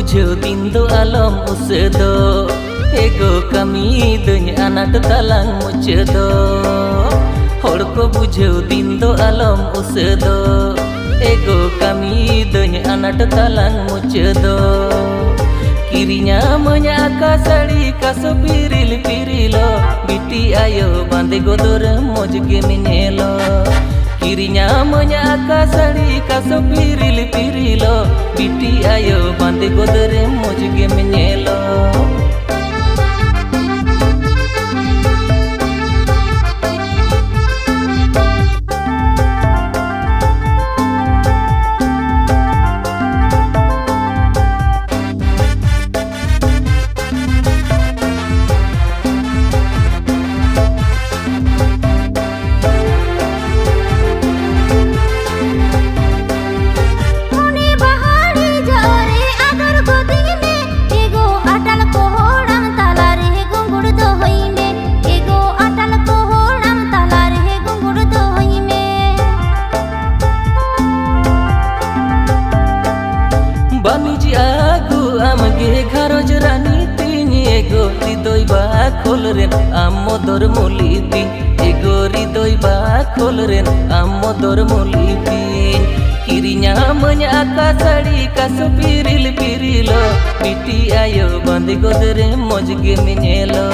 बुझेव दिन दो आलम उसदो एगो कमी दई आनाट तालांग मुचदो हर को बुझेव दिन दो आलम उसदो एगो कमी दई आनाट तालांग मुचदो किरिnya मnya का साड़ी कासो पिरिल पिरिलो बिटी आयो बांधे गोदर मोज के मिनेलो किरिnya मnya का साड़ी कासो पिरिल पिरिलो बिटी आयो बांधे गोदर मोज के मिनेलो बानिजी आगु आमगे घरज रानी तीन एगो हृदय बा खोल रेन आमोदर मुलिती एगो हृदय बा खोल रेन आमोदर मुलिती किरिnya मnya का साड़ी कासो पिरिल पिरिलो बिटी आयो बांधे गोदरे मोज गे मिनेलो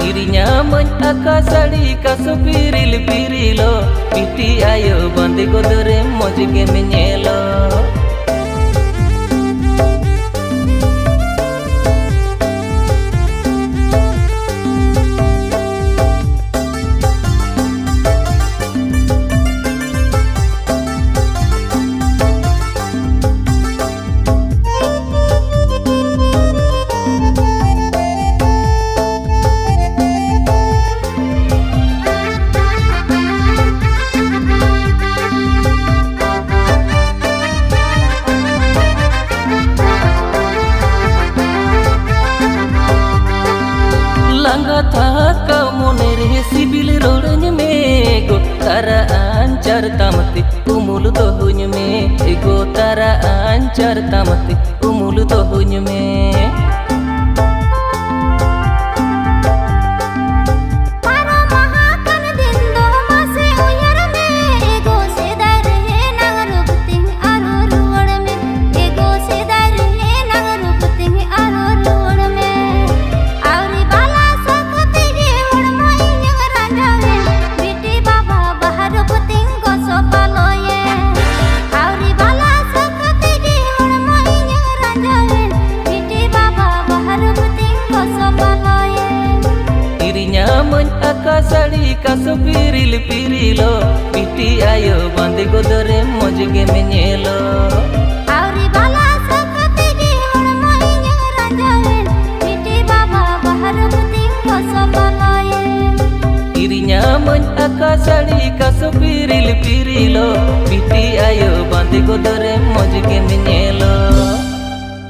किरिnya मnya का साड़ी कासो पिरिल पिरिलो बिटी आयो बांधे गोदरे मोज गे मिनेलो था कमोने रे सिबिल रोडन में गो तारा आंचर तामते उमुल तो हुन में एगो तारा आंचर तामते उमुल तो हुन में का साड़ी कासो पिरिल पिरिलो बिटी आयो बांधे गोदरे मोज गे मिनेलो आउरी बाला सकते गे हड़मा इन्या रंजावेन बिटी बाबा बाहर बुतिंग कोसो बलाये किरिnya मnya का साड़ी कासो पिरिल पिरिलो बिटी आयो बांधे गोदरे मोज गे मिनेलो।